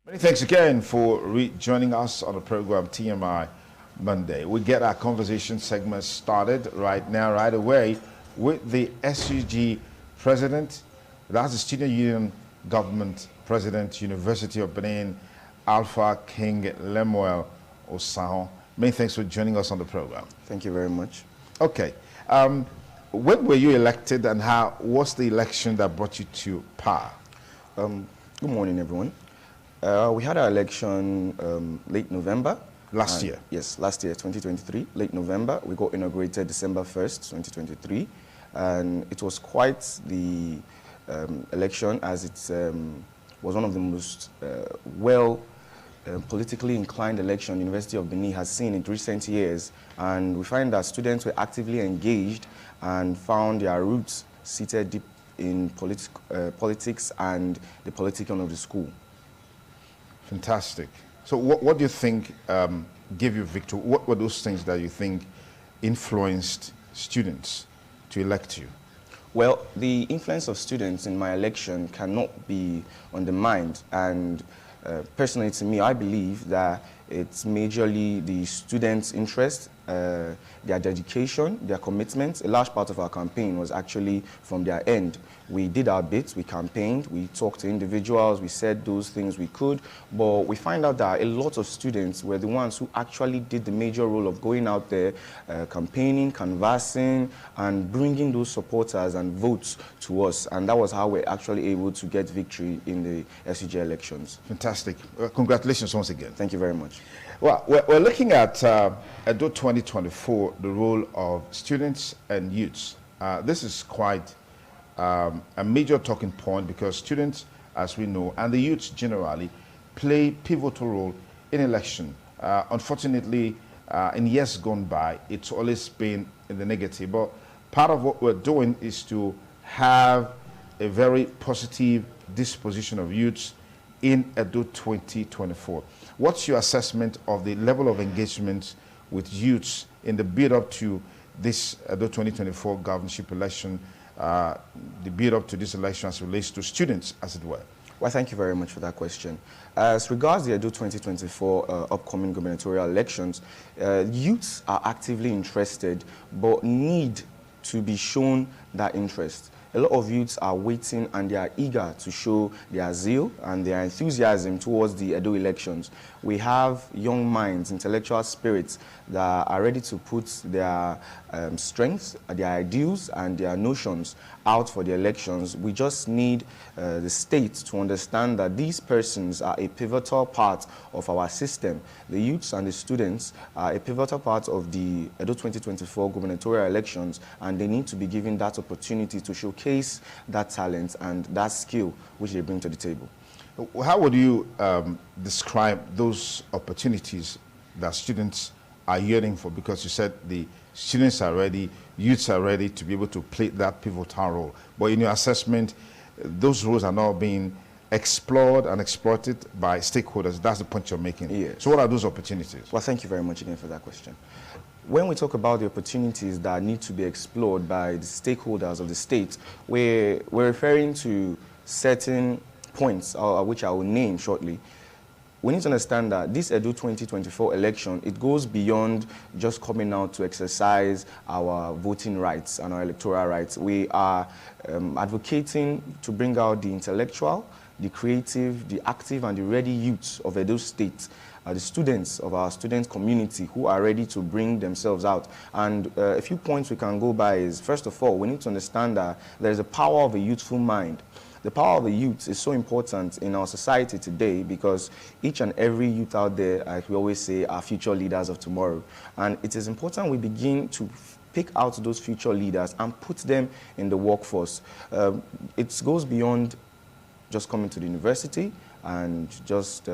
Many thanks again for joining us on the program TMI Monday. We get our conversation segment started right now, right away, with the SUG president. That's the Student Union Government President, University of Benin, Alpha King Lemuel Osaho. Many thanks for joining us on the program. Thank you very much. Okay. When were you elected, and how was the election that brought you to power? Good morning, everyone. We had our election late November. Last year? Yes, last year, 2023, late November. We got inaugurated December 1st, 2023. And it was quite the election, as it was one of the most politically inclined election University of Benin has seen in recent years. And we find that students were actively engaged and found their roots seated deep in politics and the politicking of the school. Fantastic. So what do you think gave you victory? What were those things that you think influenced students to elect you? Well, the influence of students in my election cannot be undermined. And personally, to me, I believe that it's majorly the students' interest, their dedication, their commitment. A large part of our campaign was actually from their end. We did our bits, we campaigned, we talked to individuals, we said those things we could, but we find out that a lot of students were the ones who actually did the major role of going out there, campaigning, canvassing, and bringing those supporters and votes to us. And that was how we're actually able to get victory in the SUG elections. Fantastic. Congratulations once again. Thank you very much. Well, we're looking at EDO 2024, the role of students and youths. This is quite a major talking point because students, as we know, and the youths generally play pivotal role in election. Unfortunately, in years gone by, it's always been in the negative. But part of what we're doing is to have a very positive disposition of youths in EDO 2024. What's your assessment of the level of engagement with youths in the build-up to this EDO 2024 governorship election, the build-up to this election as it relates to students, as it were? Well, thank you very much for that question. As regards the EDO 2024 upcoming gubernatorial elections, youths are actively interested but need to be shown that interest. A lot of youths are waiting and they are eager to show their zeal and their enthusiasm towards the EDO elections. We have young minds, intellectual spirits that are ready to put their strengths, their ideals and their notions out for the elections. We just need the state to understand that these persons are a pivotal part of our system. The youths and the students are a pivotal part of the EDO 2024 gubernatorial elections, and they need to be given that opportunity to showcase that talent and that skill which they bring to the table. How would you describe those opportunities that students are yearning for? Because you said the students are ready, youths are ready to be able to play that pivotal role. But in your assessment, those roles are now being explored and exploited by stakeholders. That's the point you're making. Yes. So what are those opportunities? Well, thank you very much again for that question. When we talk about the opportunities that need to be explored by the stakeholders of the state, we're referring to certain points, which I will name shortly. We need to understand that this EDO 2024 election, it goes beyond just coming out to exercise our voting rights and our electoral rights. We are advocating to bring out the intellectual, the creative, the active, and the ready youths of Edo State, the students of our student community who are ready to bring themselves out. And a few points we can go by is, first of all, we need to understand that there is a power of a youthful mind. The power of the youth is so important in our society today because each and every youth out there, like we always say, are future leaders of tomorrow. And it is important we begin to pick out those future leaders and put them in the workforce. It goes beyond just coming to the university and just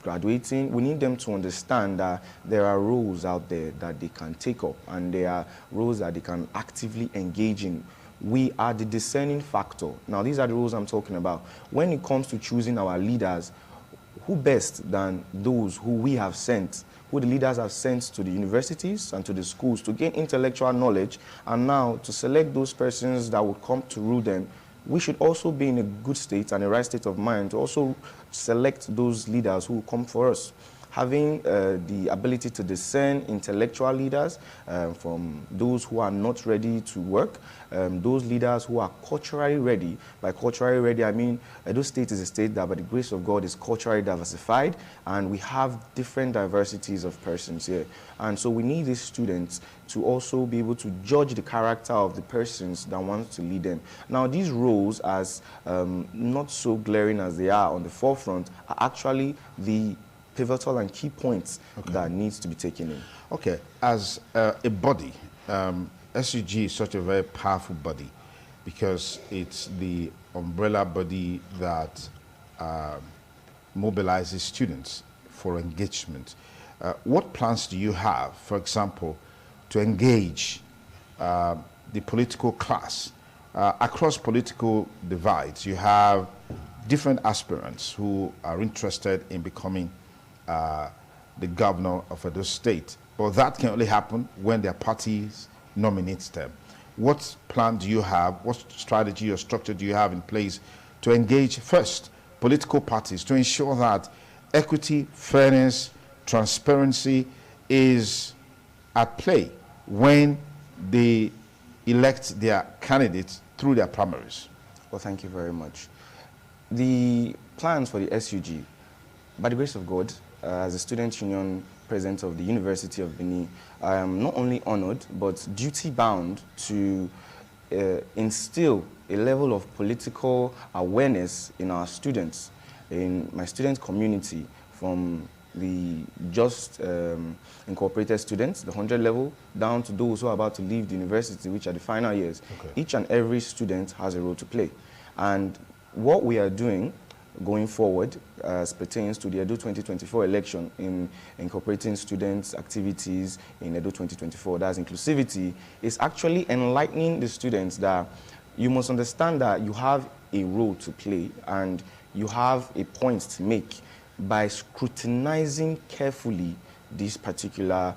graduating. We need them to understand that there are roles out there that they can take up and there are roles that they can actively engage in. We are the discerning factor. Now, these are the rules I'm talking about. When it comes to choosing our leaders, who best than those who we have sent, who the leaders have sent to the universities and to the schools to gain intellectual knowledge, and now to select those persons that will come to rule them. We should also be in a good state and a right state of mind to also select those leaders who come for us. Having the ability to discern intellectual leaders from those who are not ready to work, those leaders who are culturally ready. By culturally ready, I mean Edo State is a state that by the grace of God is culturally diversified, and we have different diversities of persons here. And so we need these students to also be able to judge the character of the persons that want to lead them. Now, these roles, as not so glaring as they are on the forefront, are actually the pivotal and key points that needs to be taken in. Okay, as a body, SUG is such a very powerful body because it's the umbrella body that mobilizes students for engagement. What plans do you have, for example, to engage the political class? Across political divides, you have different aspirants who are interested in becoming the governor of Edo State. But that can only happen when their parties nominate them. What plan do you have, what strategy or structure do you have in place to engage first political parties to ensure that equity, fairness, transparency is at play when they elect their candidates through their primaries? Well, thank you very much. The plans for the SUG, by the grace of God, as a student union president of the University of Benin, I am not only honored, but duty-bound to instill a level of political awareness in our students, in my student community, from the just incorporated students, the 100 level, down to those who are about to leave the university, which are the final years. Each and every student has a role to play. And what we are doing going forward as pertains to the Edo 2024 election in incorporating students' activities in Edo 2024, that's inclusivity, is actually enlightening the students that you must understand that you have a role to play and you have a point to make by scrutinizing carefully these particular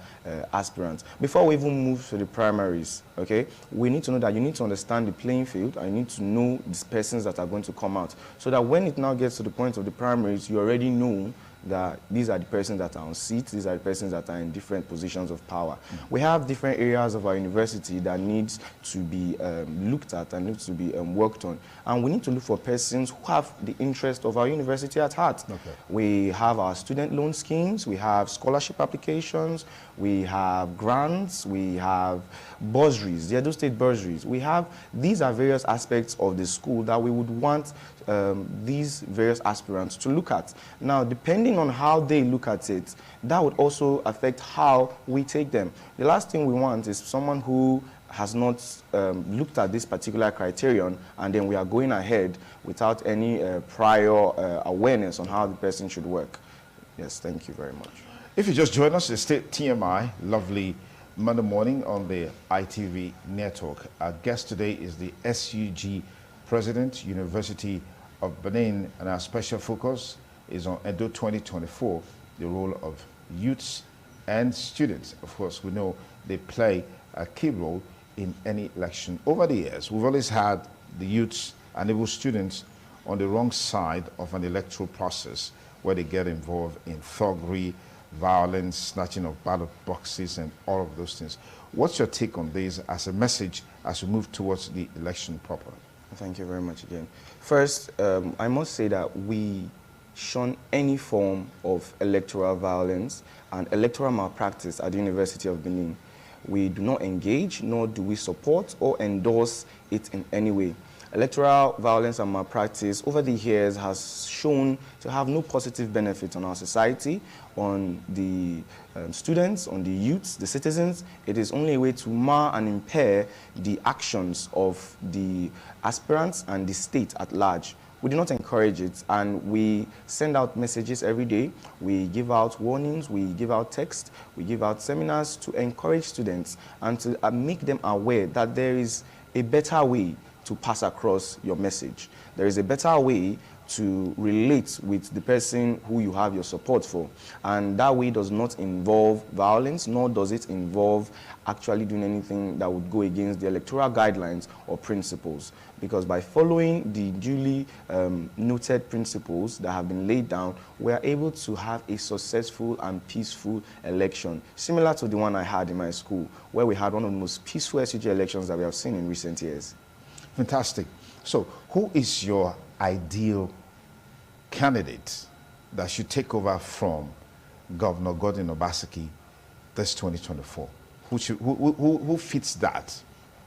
aspirants. Before we even move to the primaries, okay, we need to know that you need to understand the playing field and you need to know these persons that are going to come out, so that when it now gets to the point of the primaries, you already know that these are the persons that are on seats, these are the persons that are in different positions of power. We have different areas of our university that needs to be looked at and needs to be worked on. And we need to look for persons who have the interest of our university at heart. We have our student loan schemes, we have scholarship applications, we have grants, we have bursaries, the Edo State bursaries. These are various aspects of the school that we would want these various aspirants to look at. Now, depending on how they look at it, that would also affect how we take them. The last thing we want is someone who has not looked at this particular criterion and then we are going ahead without any prior awareness on how the person should work. Yes, thank you very much. If you just joined us, it's TMI, lovely Monday morning on the ITV network. Our guest today is the SUG President, University of Benin, and our special focus is on Edo 2024, the role of youths and students. Of course, we know they play a key role in any election. Over the years, we've always had the youths and even students on the wrong side of an electoral process where they get involved in thuggery, violence, snatching of ballot boxes, and all of those things. What's your take on this as a message as we move towards the election proper? Thank you very much again. First, I must say that we shun any form of electoral violence and electoral malpractice at the University of Benin. We do not engage, nor do we support or endorse it in any way. Electoral violence and malpractice over the years has shown to have no positive benefit on our society, on the students, on the youths, the citizens. It is only a way to mar and impair the actions of the aspirants and the state at large. We do not encourage it, and we send out messages every day. We give out warnings, we give out text, we give out seminars to encourage students and to make them aware that there is a better way to pass across your message. There is a better way to relate with the person who you have your support for. And that way does not involve violence, nor does it involve actually doing anything that would go against the electoral guidelines or principles. Because by following the duly noted principles that have been laid down, we are able to have a successful and peaceful election, similar to the one I had in my school, where we had one of the most peaceful SUG elections that we have seen in recent years. Fantastic. So, who is your ideal candidate that should take over from Governor Godwin Obaseki this 2024? Who fits that?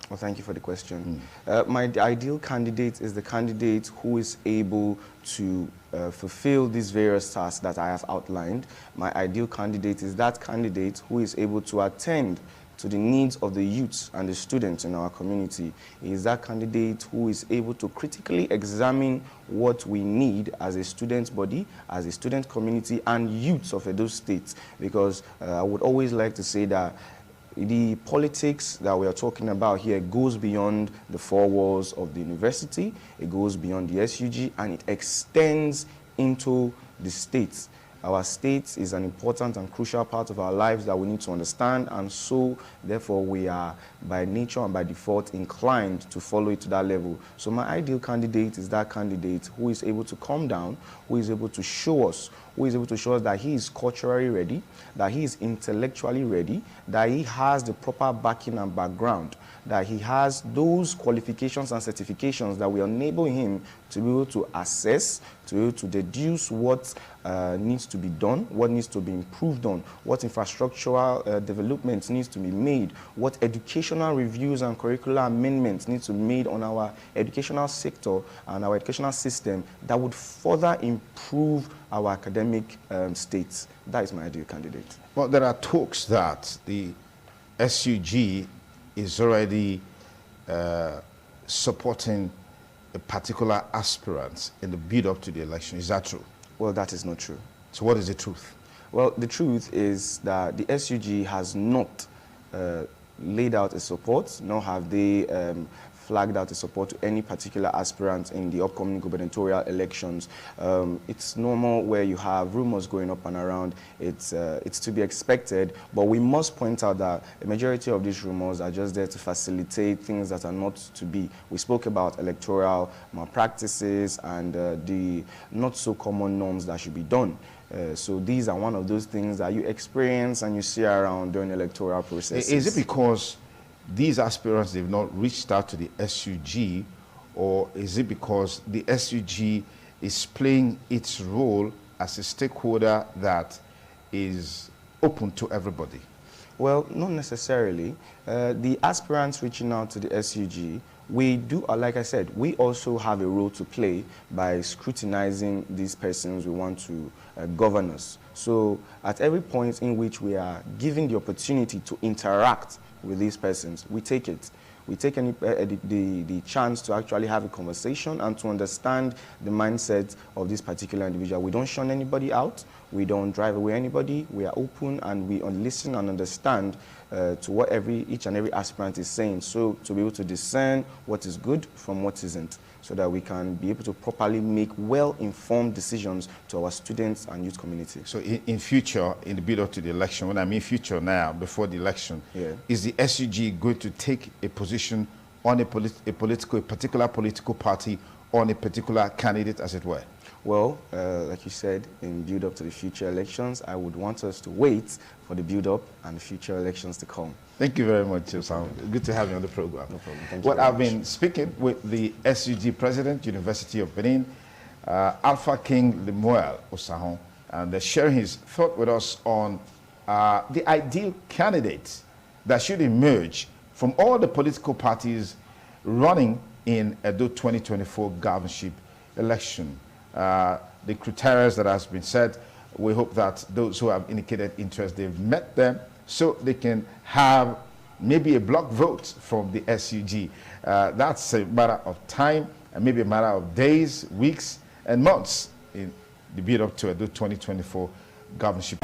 Well, thank you for the question. My ideal candidate is the candidate who is able to fulfill these various tasks that I have outlined. My ideal candidate is that candidate who is able to attend to the needs of the youths and the students in our community. He is that candidate who is able to critically examine what we need as a student body, as a student community, and youths of Edo State. Because I would always like to say that the politics that we are talking about here goes beyond the four walls of the university, it goes beyond the SUG, and it extends into the states. Our state is an important and crucial part of our lives that we need to understand, and so therefore we are by nature and by default inclined to follow it to that level. So my ideal candidate is that candidate who is able to come down, who is able to show us, that he is culturally ready, that he is intellectually ready, that he has the proper backing and background, that he has those qualifications and certifications that will enable him to be able to assess, to be able to deduce what needs to be done, what needs to be improved on, what infrastructural developments needs to be made, what educational reviews and curricular amendments need to be made on our educational sector and our educational system that would further improve our academic state. That is my ideal candidate. Well, there are talks that the SUG is already supporting a particular aspirant in the build-up to the election. Is that true? Well, that is not true. So what is the truth? Well, the truth is that the SUG has not laid out a support, nor have they flagged out a support to any particular aspirant in the upcoming gubernatorial elections. It's normal where you have rumors going up and around. It's to be expected, but we must point out that the majority of these rumors are just there to facilitate things that are not to be. We spoke about electoral malpractices and the not so common norms that should be done. So these are one of those things that you experience and you see around during electoral processes. Is it because these aspirants, they've not reached out to the SUG, or is it because the SUG is playing its role as a stakeholder that is open to everybody? Well, not necessarily. The aspirants reaching out to the SUG, we do, like I said, we also have a role to play by scrutinizing these persons we want to govern us. So at every point in which we are given the opportunity to interact with these persons, we take it. We take the chance to actually have a conversation and to understand the mindset of this particular individual. We don't shun anybody out. We don't drive away anybody. We are open and we listen and understand to what each and every aspirant is saying. So to be able to discern what is good from what isn't, so that we can be able to properly make well-informed decisions to our students and youth community. So in future, in the build-up to the election, when I mean future now, before the election, is the SUG going to take a position on a particular political party, on a particular candidate, as it were? Well, like you said, in build-up to the future elections, I would want us to wait for the build-up and the future elections to come. Thank you very much, Sam. Good to have you on the program. No problem. Thank you. I've been speaking with the SUG President, University of Benin, Alpha King Lemuel Osahon, and sharing his thought with us on the ideal candidate that should emerge from all the political parties running in Edo 2024 governorship election. The criteria that has been set, we hope that those who have indicated interest, they've met them so they can have maybe a block vote from the SUG. That's a matter of time and maybe a matter of days, weeks, and months in the build up to the 2024 governorship.